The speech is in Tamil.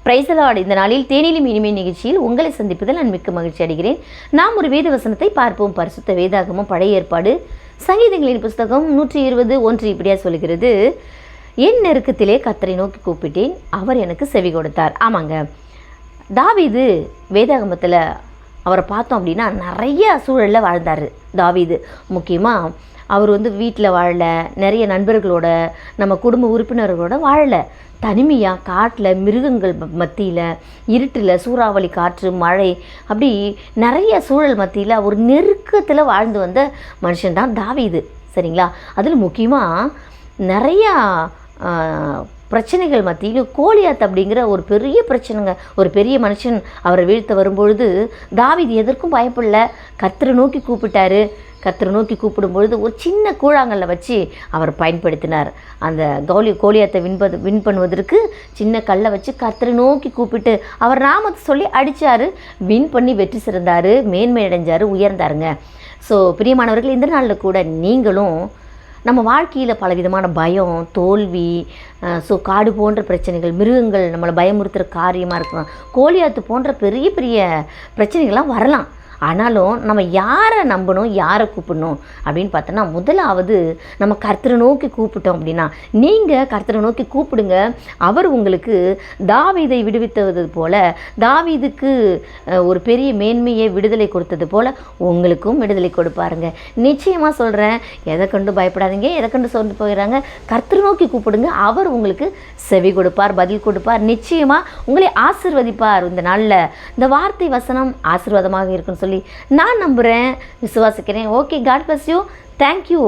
Praise the Lord. இந்த நாளில் தேனிலும் இனிமை நிகழ்ச்சியில் உங்களை சந்திப்பதில் நான் மிக்க மகிழ்ச்சி அடைகிறேன். நாம் ஒரு வேத வசனத்தை பார்ப்போம். பரிசுத்த வேதாகமம் பழைய ஏற்பாடு சங்கீதங்களின் புஸ்தகம் 120:1 இப்படியா சொல்கிறது, என் நெருக்கத்திலே கர்த்தரை நோக்கி கூப்பிட்டேன், அவர் எனக்கு செவி கொடுத்தார். ஆமாங்க, தாவீது வேதாகமத்தில் அவரை பார்த்தோம் அப்படின்னா நிறைய சூழலில் வாழ்ந்தார். தாவீது முக்கியமாக அவர் வீட்டில் வாழலை, நிறைய நண்பர்களோட நம்ம குடும்ப உறுப்பினர்களோட வாழலை. தனிமையாக காட்டில் மிருகங்கள் மத்தியில், இருட்டில், சூறாவளி காற்று, மழை, அப்படி நிறைய சூழல் மத்தியில் ஒரு நெருக்கத்தில் வாழ்ந்து வந்த மனுஷன்தான் தாவீது. சரிங்களா? அதில் முக்கியமாக நிறையா பிரச்சனைகள் மத்தியில் கோலியாத் அப்படிங்கிற ஒரு பெரிய பிரச்சனைங்க. ஒரு பெரிய மனுஷன் அவரை வீழ்த்த வரும்பொழுது தாவீது எதற்கும் பயப்படல, கர்த்தரை நோக்கி கூப்பிட்டாரு. கர்த்தரை நோக்கி கூப்பிடும்பொழுது ஒரு சின்ன கூழாங்கல்ல வச்சு அவர் பயன்படுத்தினார். அந்த கோலியாத்தை வின் பண்ணுவதற்கு சின்ன கல்லை வச்சு கர்த்தரை நோக்கி கூப்பிட்டு அவர் நாமத்தை சொல்லி அடித்தார். வின் பண்ணி வெற்றி சிறந்தார், மேன்மை அடைஞ்சார், உயர்ந்தாருங்க. ஸோ பிரியமானவர்கள், இந்த நாளில் கூட நீங்களும் நம்ம வாழ்க்கையில் பலவிதமான பயம், தோல்வி, காடு போன்ற பிரச்சனைகள், மிருகங்கள் நம்மளை பயமுறுத்துகிற காரியமாக இருக்கலாம், கோலியாத்து போன்ற பெரிய பெரிய பிரச்சனைகள்லாம் வரலாம். ஆனாலும் நம்ம யாரை நம்பணும், யாரை கூப்பிடணும் அப்படின்னு பார்த்தோன்னா, முதலாவது நம்ம கர்த்தரை நோக்கி கூப்பிட்டோம் அப்படின்னா, நீங்கள் கர்த்தரை நோக்கி கூப்பிடுங்க. அவர் உங்களுக்கு தாவீதை விடுவித்தது போல், தாவீதுக்கு ஒரு பெரிய மேன்மையை விடுதலை கொடுத்தது போல் உங்களுக்கும் விடுதலை கொடுப்பாருங்க. நிச்சயமாக சொல்கிறேன், எதை கண்டு பயப்படாதீங்க, எதை கண்டு சொல்லி போகிறாங்க, கர்த்தரை நோக்கி கூப்பிடுங்க. அவர் உங்களுக்கு செவி கொடுப்பார், பதில் கொடுப்பார், நிச்சயமாக உங்களை ஆசீர்வதிப்பார். இந்த நாளில் இந்த வார்த்தை வசனம் ஆசீர்வாதமாக இருக்குன்னு சொல்லி நான் நம்புகிறேன், விசுவாசிக்கிறேன். Okay, God bless you. Thank you.